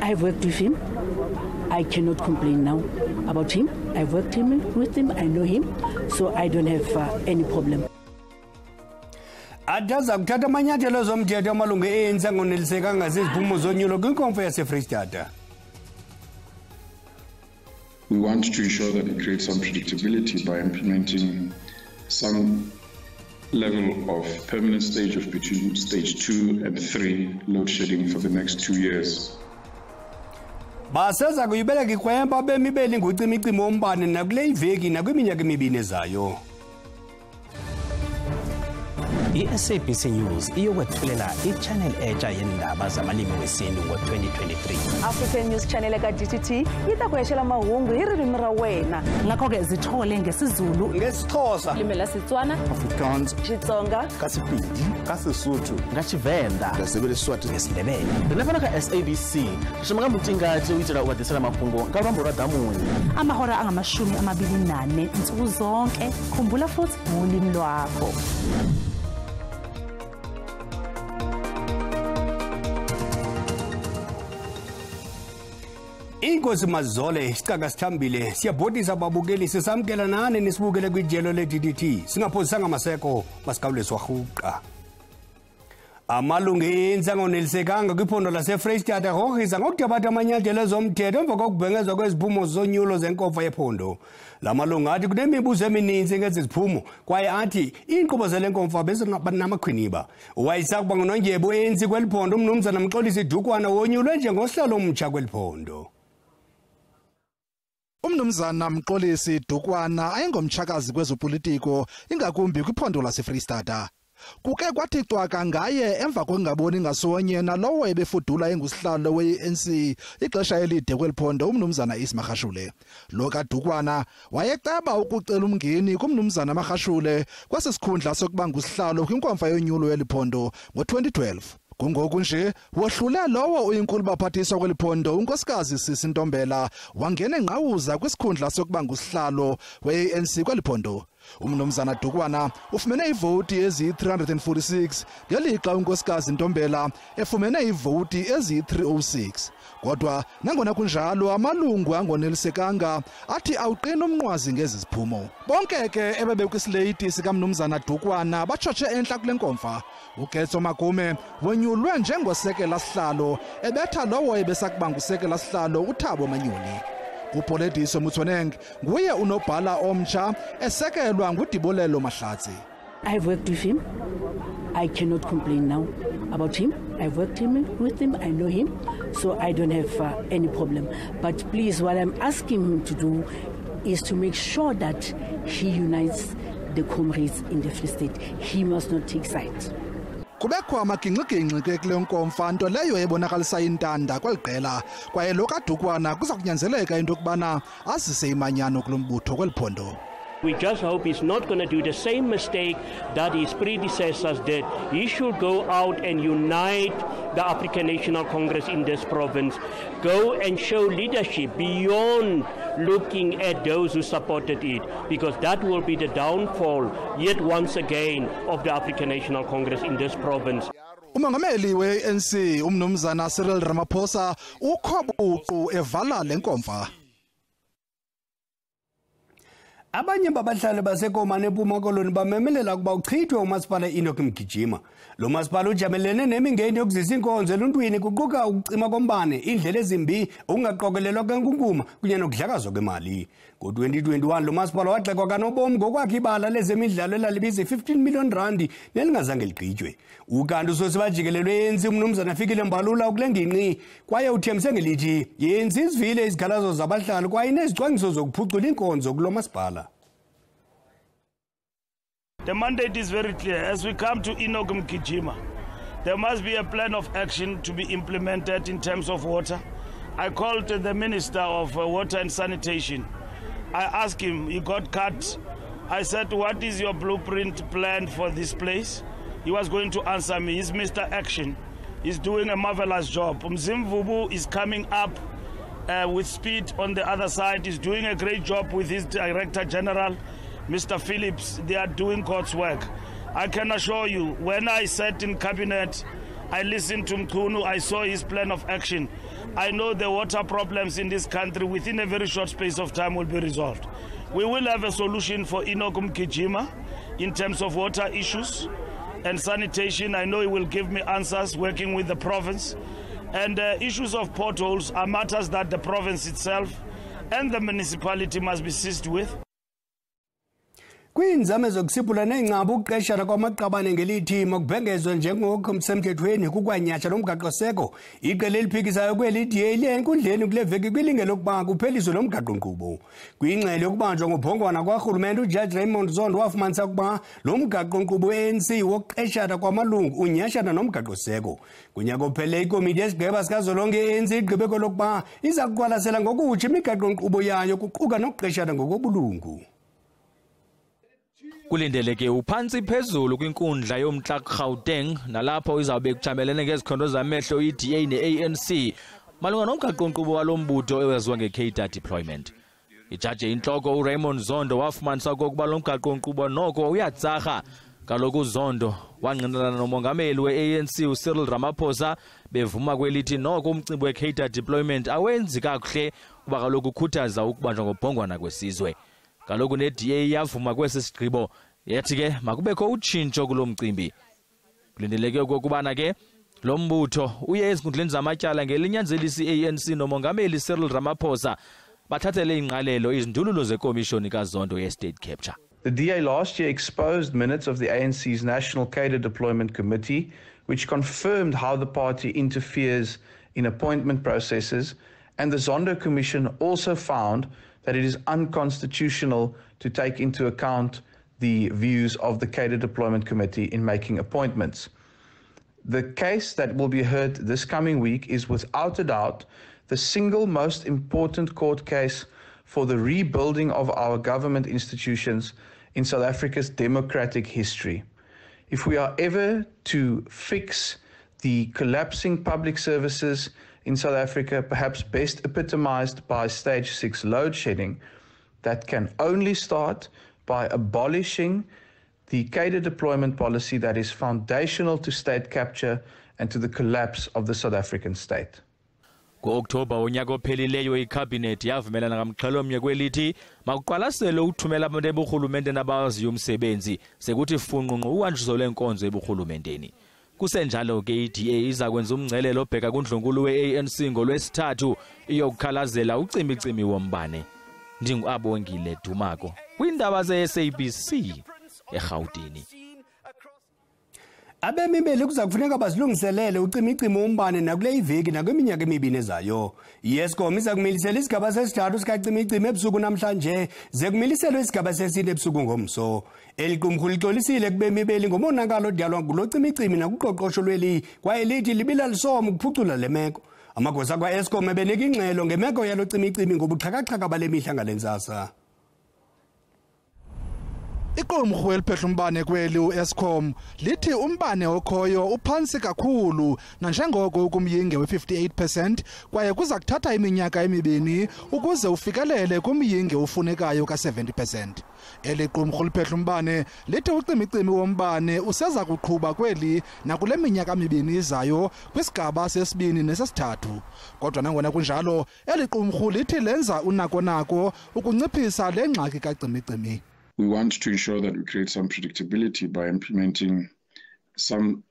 I've worked with him. I cannot complain now about him. I've worked with him. I know him, so I don't have any problem. Adaza kuthatha amanyathelo zomthetho amalungu e-ANC angonelisekanga ziziphumo zonyulo kwinkomfa yase-Freystata. We want to ensure that we create some predictability by implementing some level of permanent stage of between stage 2 and 3 load shedding for the next 2 years. Basezakuyibeleka ikwempa bemi beli ngucimicimi wombane nakule iveki nakwiminyaka emibini ezayo. I-SABC News iyokwethulela i-channel entsha yendaba zamalimi wesintu ngo-2023. African News Channel ka-DTT itakweshela mahungu hi ririmi ra wena. Ngakho-ke zithole ngesiZulu, ngesiXhosa, limi la Setswana, Afrikaans, Xitsonga, kaSepedi, kaSesotho, ngaTshivenda, ngesiswati, ngesindebele. Re lefana ka SABC re shema ka motingati o itela o batisela maphungo ka lwambo lwa damuni. amahora angamashumi-24 nsuku zonke. Khumbula futhi ngolimi lwakho. Inkosi Mazole isicaka sithambile siyabhodisa ababukeli sisamkela nani nisibukele kwijelo le-DDT singaphosisanga amaseko masikawuleswa rhuqa. Amalungu e-ANC angonelisekanga kwiphondo lase-Freystata rogrisa ngokudabatha amanyathelo ezomthetho emva kokubhengezwa kweziphumo zonyulo zenkomfa yephondo. La malungu athi kunemibuzo emininzi ngezi ziphumo kwaye athi iinkqubo zale nkomfa bezinamakhwiniba. Wayisakuba ngunondyebo e-ANC kweli phondo UMxolisi Dukwana wonyulwe njengosihlalo omtsha kweli phondo. UMxolisi Dukwana ayengomtshakazi kwezopolitiko ingakumbi kwiphondo lase-Freystata. Kuke kwathi cwaka ngaye emva kokungaboni ngasonye nalowo ebefudula engusihlalo we-ANC ixesha elide kweli phondo iSimahashule. Lo kaDukwana wayeceba ukucela umngeni Mahashule kwasesikhundla sokuba ngusihlalo kwinkomfa yonyulo yeli phondo ngo-2012. Kungoku nje wohlule lowo uyinkulu baphathiswa kweli phondo unkosikazi Sisi Ntombela wangena engqawuza kwisikhundla sokuba ngusihlalo we-ANC kweli phondo. Dukwana ufumene ivoti ezi-346 ngelixa unkosikazi Ntombela efumene ivoti ezi-306. Kodwa nangona kunjalo amalungu angonelisekanga athi awuqina umnqwazi ngezi ziphumo. Bonke ke ebebekwisleyiti sikaMnumzana batshotshe entla kule nkomfa. Ugetso Magume wonyulwe njengosekela sihlalo ebetha lowo ebesakuba ngusekela sihlalo uThabo Manyoni. Upolediso Mutshweneng nguye unobhala omtsha esekelwa nguDibolelo Mahlatsi. I've worked with him. I cannot complain now about him. I've worked with him. I know him, so I don't have any problem. But please, what I'm asking him to do is to make sure that he unites the comrades in the Free State. He must not take sides. Kubekho amagingxigingxi ke kule nkomfa nto leyo ebonakalisa intanda kweliqela kwaye lo kaDukwana kuza kunyanzeleka into yokubana azise imanyano kulo mbutho kweli phondo. We just hope he's not going to do the same mistake that his predecessors did. He should go out and unite the African National Congress in this province. Go and show leadership beyond looking at those who supported it, because that will be the downfall, yet once again, of the African National Congress in this province. Umongameli we-ANC uMnumzana Cyril Ramaphosa ukho buqu evala le nkomfa. Abanye babahlali baseKomani eMpuma Koloni bamemelela ukuba uchithwe umasipala Mgijima. Lo masipala ujamelene nemingeni yokuzisa inkonzo eluntwini kuquka ukucima kombane, indlela ezimbi, ukungaqokelelwa kwenkunkuma kunye nokudlakazwa kwemali. Ngo-2021 lo masipala waxekwa kanobomi ngokwakhe ibala lezemidlalo elalibiza i-15 million rand nelingazange ligqitywe. Ukanti usosiba jikelelo we-ANC uMnumzana uMbalula kule ngingqi kwaye uthembise ngelithi yenza izivile izikhalazo zabahlali kwaye nezicwangciso zokuphucula inkonzo kulo masipala. The mandate is very clear. As we come to Mgijima, there must be a plan of action to be implemented in terms of water. I called the Minister of Water and Sanitation. I asked him, he got cut. I said, what is your blueprint plan for this place? He was going to answer me. He's Mr. Action. He's doing a marvelous job. Mzimvubu is coming up with speed on the other side. He's doing a great job with his Director General, Mr. Phillips. They are doing God's work. I can assure you, when I sat in cabinet, I listened to Mkhunu, I saw his plan of action. I know the water problems in this country within a very short space of time will be resolved. We will have a solution for ucimi-cimi in terms of water issues and sanitation. I know he will give me answers working with the province. And issues of potholes are matters that the province itself and the municipality must be seized with. Kwiinzame zokusipula nengcaba ukuqeshana kwamaqabane ngelithi makubhengezwe njengokho msemthethweni kukwanyatsha nomgaqo-seko iqela eliphikisayo kweli DA liye enkundleni kule veki kwilingelo lokuba kupheliswe lo mgaqo-nkqubo. Kwingxelo yokubanjwa ngobhongwana kwarhulumente uJaji Raymond Zondo wafumanisa ukuba lo mgaqo-nkqubo we-ANC wokuqeshana kwamalungu unyhashana nomgaqo-seko. Kunyaka ophele ikomiti yesigqeba sikazolonke i-ANC igqibe lokuba iza kuqwalasela ngokutsha imigaqo-nkqubo yayo kuquka nokuqeshana ngokobulungu. Kulindeleke uphantsi phezulu kwinkundla yomntla Gauteng nalapho izawube kujamelene ngezikhondo zamehlo iDA neANC malunga nomgaqo-nkqubo walo mbutho owenziwa nge-cadre deployment. Ijaji intloko uRaymond Zondo wafumanisa okokuba lo mgaqo-nkqubo noko uyatsarha. Kaloku uZondo wangqinelana nomongameli we-ANC uCyril Ramaphosa bevuma kwelithi noko umcimbi we-cadre deployment awenzi kakuhle kuba kaloku ukhuthaza ukubanjwa ngobhongwana kwesizwe. Kaloku ne-DA yavuma kwesi sigqibo yathi ke makubekho utshintsho kulo mcimbi. Kulindeleke okokubana ke lo mbutho uye ezinkundleni zamatyala ngelinyanzelisa iANC nomongameli Cyril Ramaphosa bathathele ingqalelo izindululo zekomishoni kaZondo ye-state capture. The DA last year exposed minutes of the ANC's National Cadre Deployment Committee, which confirmed how the party interferes in appointment processes, and the Zondo Commission also found that it is unconstitutional to take into account the views of the Cadre Deployment Committee in making appointments. The case that will be heard this coming week is without a doubt the single most important court case for the rebuilding of our government institutions in South Africa's democratic history. If we are ever to fix the collapsing public services in South Africa, perhaps best epitomized by stage 6 load shedding, that can only start by abolishing the cadre deployment policy that is foundational to state capture and to the collapse of the South African state. Ngo-Oktoba unyaka ophelileyo ikhabhinethi yavumelana ngamxhelomnye kwelithi makuqwalasele ukuthumela abantu eburhulumente nabaziyo umsebenzi sekuthi funqunqu uhanjiso lwenkonzo eburhulumenteni. Kusenjalo ke iDA iza kwenza umngcelelo obheka kundlunkulu we-ANC ngolwesithathu iyokukhalazela ucimicimi wombane. Ndingu-Abongile Dumako kwiindaba ze-SABC eGauteng. Abemi beli kuza kufuneka bazilungiselele ucimicimi wombane nakule iveki nakwiminyaka emibini ezayo. I-Eskom iza kumilisela isigaba sesithathu sikacimicimi ebusuku namhlanje ze kumiliselwe isigaba sesine ebusuku ngomso. Eli qumrhu lixolisile kubemi beli ngomonakalo odalwa ngulo cimicimi nakuqoqosho lweli kwaye lithi libila lisoma ukuphucula le meko. Amagosa kwa-Eskom ebenika ingxelo ngemeko yalo cimicimi ngobuxhakaxhaka bale mihla ngale ntsasa. Iqumrhu eliphehla umbane kweli uEskom lithi umbane okhoyo uphantsi kakhulu nanjengoko ukumyinge we-58% kwaye kuza kuthatha iminyaka emibini ukuze ufikelele kumyinge ufunekayo ka-70%. Eli qumrhu liphehla umbane lithi ucimicimi wombane usezakuqhuba kweli nakule minyaka mibini izayo kwisigaba sesibini nesesithathu. Kodwa nangona kunjalo eli qumrhu lithi lenza unako-nako ukunciphisa le ngxaki kacimicimi. We want to ensure that we create some predictability by implementing some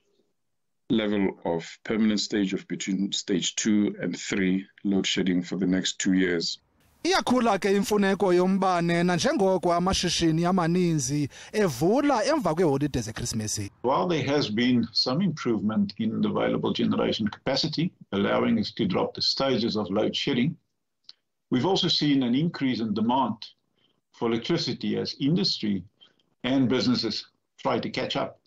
level of permanent stage of between stage 2 and 3 load shedding for the next 2 years. Iyakhula ke imfuneko yombane nanjengoko amashishini amaninzi evula emva kweeholide zeKrismesi. While there has been some improvement in the available generation capacity, allowing us to drop the stages of load shedding, we've also seen an increase in demand for electricity as industry and businesses try to catch up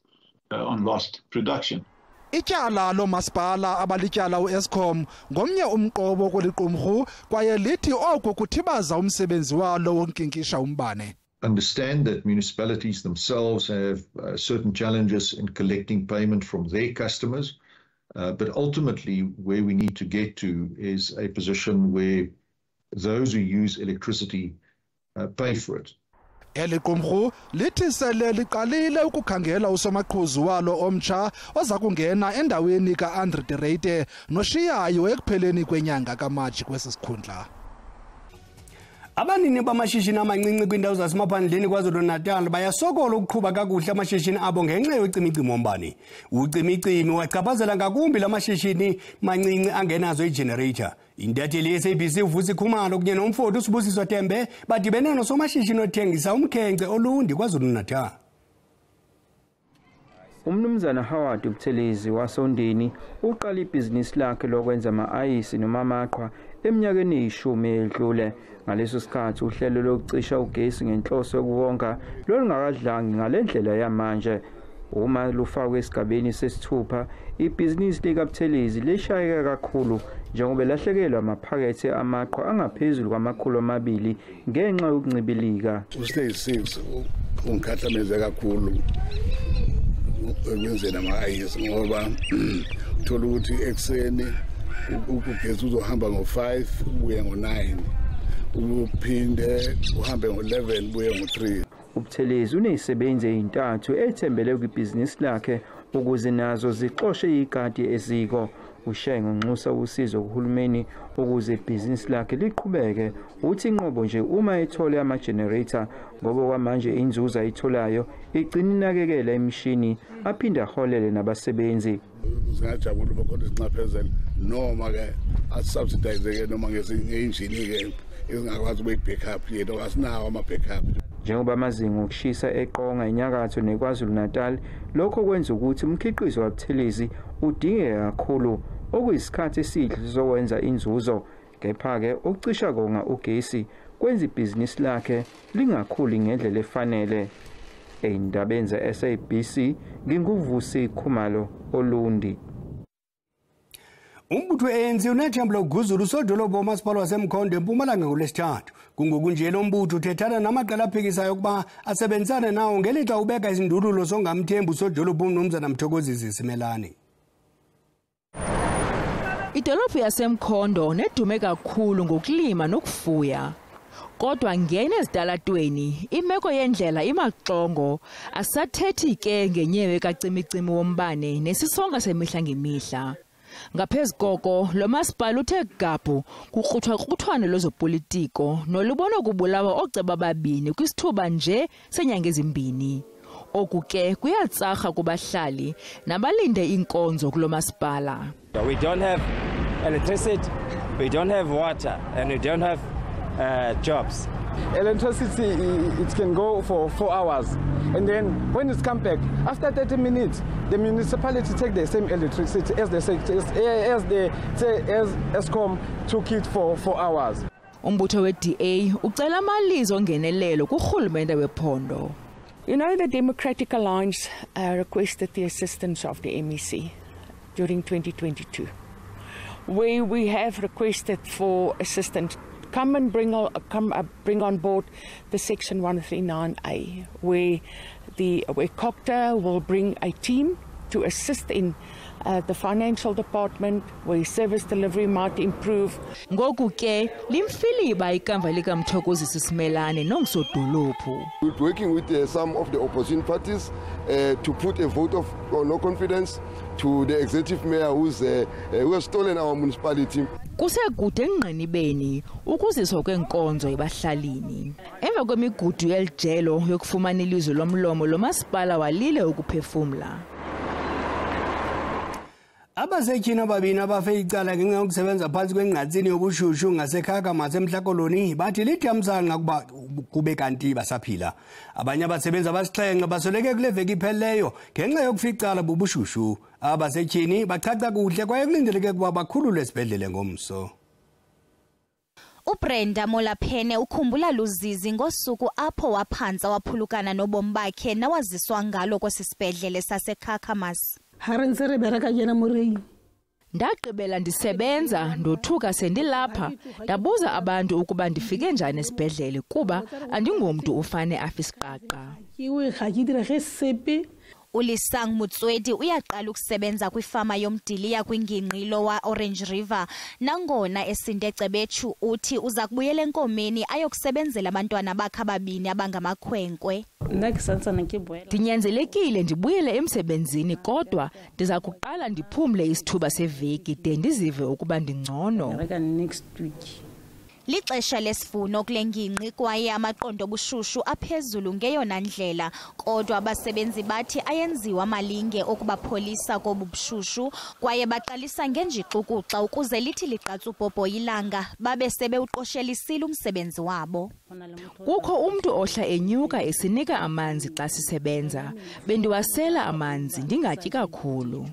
on lost production. Ityala lomasipala abalityala uEskom ngomnye umqobo kweliqumrhu kwaye lithi oku kuthibaza umsebenzi walo wonkinkisha umbane. Understand that municipalities themselves have certain challenges in collecting payment from their customers, but ultimately where we need to get to is a position where those who use electricity pay for it. Eli qumrhu lithi sele liqalile ukukhangela usomaqhuzu walo omtsha oza kungena endaweni ka-Andre de Ruyter noshiyayo ekupheleni kwenyanga kaMatshi kwesi sikhundla. Abanini bamashishini amancinci kwiindawo zasemaphandleni KwaZulu-Natal bayasokola ukuqhuba kakuhle amashishini abo ngenxa yocimicimi wombane. Ucimicimi wachaphazela ngakumbi lamashishini mancinci angenazo igenerator. Intatheli ye-SABC uvusi Khumalo kunye nomfowethu uSibusiswa Tembe badibene nosomashishini othengisa umkhenkce olundi KwaZulu-Natal. Umnumzana Howard Buthelezi wasondeni uqala ibhizinisi lakhe lokwenza ama-ayisi noma amaqhwa eminyakeni eyishumi edlule. Ngaleso sikhathi uhlelo lokucisha ugesi ngenhloso yokuwonga lolungakadlangi ngalendlela yamanje. Uma lufakwe esigabeni sesithupha, ibhizinisi likaButhelezi lishayeka kakhulu njengoba lahlekelwa amaphakethe amaqhwa angaphezulu kwama200 ngenxa yokuncibilika. Ustage 6 ungikhathameze kakhulu ekwenzeni ama-ayisi ngoba uthola ukuthi ekuseni ugesi uzohamba ngo-5 ubuye ngo-9 uphinde uhambe ngo-11 ubuye ngo-3. uButhelezi unezisebenzi ezintathu ethembele kwibhizinisi lakhe ukuze nazo zixoshe igadi eziko. Ushengo nxusa usizo kuhulumeni ukuze ibhizinisi lakhe liqhubeke. Uthi inqobo nje uma ethole ama-generator ngoba kwamanje inzuzo ayitholayo igcina inakekela imishini aphinde aholele nabasebenzi. Singajabula bakhona isinxephezelo noma-ke asubsidize-ke noma ngeinjini-ke ezingakwazi ukuyi-backup yethu asinawo ama-backup. Njengoba amazinga okushisa eqonga enyakatho neKwaZulu-Natal, lokho kwenza ukuthi umkhiqizo kaButhelezi udingeka kakhulu okuyisikhathi esihle sokwenza inzuzo. Kepha-ke ukucisha konga ugesi kwenza ibhizinisi lakhe lingakhuli ngendlela efanele. Eindabeni ze-SABC nginguvusi Khumalo Olundi. Umbutho we-ANC unethemba lokuguzula usodolophu womasipala wase-Mkhondo eMpumalanga ngolwesithathu. Kungokunje lo mbutho uthethana namaqela aphikisayo ukuba asebenzisane nawo ngelixa ubeka izindululo songamthembu usodolophu uMnumzana Mthokozisi Simelane. Idolophu yaseMkhondo nedume kakhulu ngokulima nokufuya. Kodwa ngene ezitalatweni imeko yendlela imaxongo asathethi ke ngenyewe kacimicimi wombane nesisonga semihla ngemihla. Ngaphezulu koko lo masipala uthe gabhu kuqhuthwa-qhuthwano lwezopolitiko nolubona kubulawa ooceba ababini kwisithuba nje senyanga ezimbini. Oku ke kuyatsarha kubahlali nabalinde inkonzo kulo masipala. We don't have electricity, we don't have water, and we don't have jobs. Electricity, it can go for 4 hours, and then when it's come back after 30 minutes, the municipality take the same electricity as ESCOM took it for 4 hours. Umbutho we-DA ucela amalizo ongenelelo kurhulumente wephondo. You know, the Democratic Alliance requested the assistance of the MEC during 2022, where we have requested for assistance. Come and bring on board the Section 139A, where COCTA will bring a team to assist in the financial department, where service delivery might improve. Ngoku ke limfiliba ikamva lika Mthokozisi Simelane nongisodolophu. We're working with some of the opposition parties to put a vote of no confidence to the executive mayor who has stolen our municipality. Kusekude engqinibeni ukuziswa kwenkonzo ebahlalini. Emva kwemigudu yelijelo yokufumana ilizwe lomlomo lomasipala walile ukuphefumla. Abasetyhini ababini abafe icala ngenxa yokusebenza phantsi kwengqatsini yobushushu ngaseKhakamatha eMhlakoloni bathi lithamsanqa kuba kube kanti basaphila. Abanye abasebenzi abasixhenxe basoleke kule veki ipheleyo ngenxa yokuf'icala bubushushu. Abasetyhini bachacha kuhle kwaye kulindeleke kuba bakhululwe esibhedlele ngomso. uBrenda Molaphene ukhumbula luzizi ngosuku apho waphantsa waphulukana nobomi bakhe nawaziswa ngalo kwesisibhedlele saseKhakamatha. Ndagqibela ndisebenza ndothuka sendilapha ndabuza abantu ukuba ndifike njani esibhedlele kuba andingomntu ufane afisiqaqa. uLisang Mutswedi uyaqala ukusebenza kwifama yomdiliya kwingingqi wa Orange River nangona esinde Cebetshu uthi uza kubuyela enkomeni ayokusebenzela abantwana bakhe ababini abangamakhwenkwe. Ndinyanzelekile ndibuyele emsebenzini kodwa ndiza kuqala ndiphumle isithuba seveki de ndizive ukuba ndingcono. Lixesha lesivuno kule ngingqi kwaye amaqondo obushushu aphezulu ngeyona ndlela kodwa abasebenzi bathi ayenziwa amalinge okubapholisa kobu bushushu kwaye baqalisa ngenjixukuxa ukuze lithi liqatsa ubhobho ilanga babe sebewuqoshelisile umsebenzi wabo. Kukho umntu ohla enyuka esinika amanzi xa sisebenza. Bendiwasela amanzi ndingatyi kakhulu.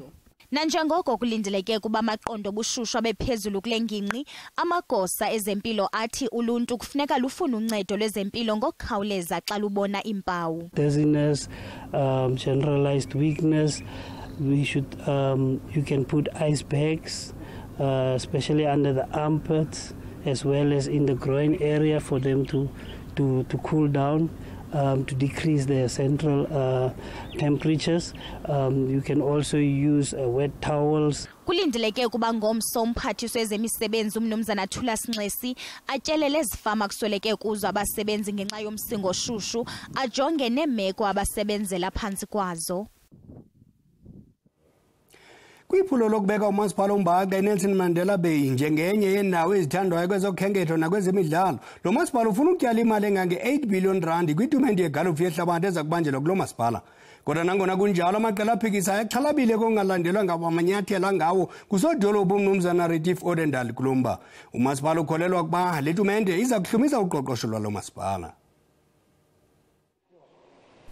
Nanjengoko kulindeleke kuba amaqondo obushushu abephezulu kule ngingqi, amagosa ezempilo athi uluntu kufuneka lufune uncedo lwezempilo ngokukhawuleza xa lubona impawu. Dizziness, generalized weakness, we should you can put ice bags, especially under the armpits as well as in the groin area for them to cool down. To decrease their central temperatures. You can also use wet towels. Kulindeleke kuba ngomso umphathiswa wezemisebenzi uMnumzana Thula Sinxesi atyelele ezifama kusweleke kuzo abasebenzi ngenxa yomsingo oshushu ajonge neemeko abasebenzela phantsi kwazo. Kwiphulo lokubeka umasipala uMbaxa eNelson Mandela Bay njengenye yendawo ezithandwayo kwezokhenketho nakwezemidlalo, lo masipala ufuna ukutyala imali engange-8 billion rand kwitumente yegalufu yehlabathi eza kubanjelwa kulo masipala. Kodwa nangona kunjalo amaqela aphikisayo axhalabile kongalandelwa ngamanyathelo angawo kusodolophu uMnumzana Retief Odendaal Kulumba. Umasipala ukholelwa ukuba le tumente iza kuhlumisa uqoqosho lwalo masipala.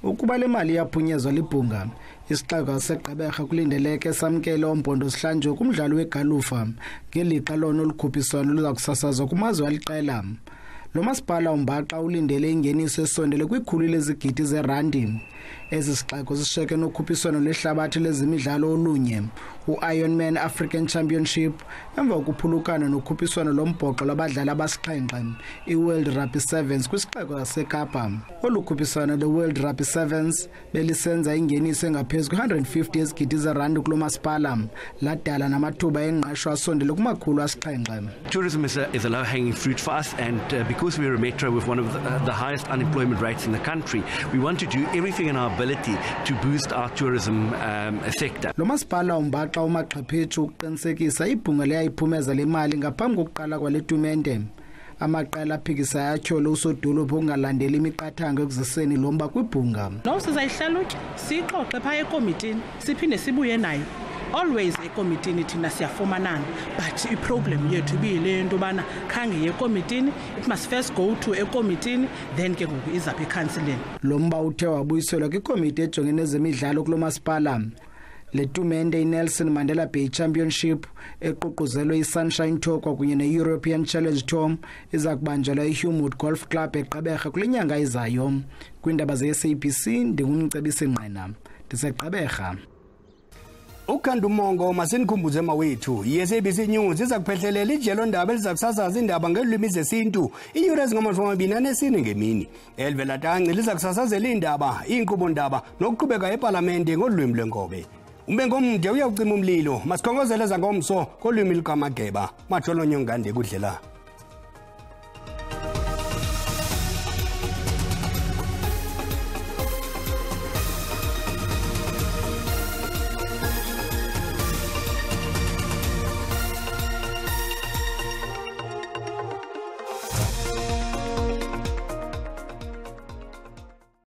Ukuba le mali yaphunyezwa libhunga, isixeko seGqeberha kulindeleke samkele oMpondo Sihlanjwe kumdlalo wegalufa ngelixa lona olukhuphiswano luza kusasazwa kumazwe aliqela. Lo masipala uMbaxa ulindele ingeniso esondele kwikhulu lezigidi zerandi. Ezi sixeko sishiyeke nokhuphiswano lwehlabathi lezemidlalo olunye, u-Ironman African Championship, emva kokuphulukana nokhuphiswano lombhoxo labadlali abasixhenxe, i-World Rugby Sevens kwisixeko saseKapa. Olu khuphiswano le-World Rugby Sevens belisenza ingeniso engaphezu kwe-150 yezigidi zerandi kulo masipala, ladala namathuba engqesho asondele kumakhulu asixhenxe. Tourism is a low-hanging fruit for us, and because we're a metro with one of the highest unemployment rates in the country, we want to do everything in our ability to boost our tourism sector. Lo masipala uMbaxa uMaqhephethu uqinisekisa ibhunga liyayiphumeza le mali ngaphambi kokuqala kwale tumente. Amaqela aphikisayo atyhole usodolophu ongalandeli imiqathango ekuziseni lo mba kwibhunga. No sizayihlalutya sixoxe phaya ekomitini siphinde sibuye nayo. Always ekomitini thina siyafumanana, but iproblem yethu ibiyile into bana khange yekomitini, it must first go to ekomitini then ke ngoku izapha ecounseling. Lo mba uthe wabuyiselwa kwikomiti ejongene nezemidlalo kulo masipala. Le tumente iNelson Mandela Bay Championship eququzelwe iSunshine Tour kwakunye ne-European Challenge Tour iza kubanjelwa iHumwood Golf Club eGqeberha kule nyanga izayo. Kwiindaba ze-SABC ndingumcebisi Nqena ndiseGqeberha. Ukhanda umongo masinikhumbuze mawethu, iSABC News iza kuphehlelela ijelo ndaba eliza kusasaza indaba ngelwimi zesintu iiyure ezingama-24 ngemini. Elivela tanci liza kusasazela iindaba, iinkqubo ndaba nokuqhubeka epalamente ngolwimi lwenkobe. Umbengo mde uyawucima umlilo, masikhongozele zangomso kolwimi lukaMageba. Majolo Nyongande kudlela.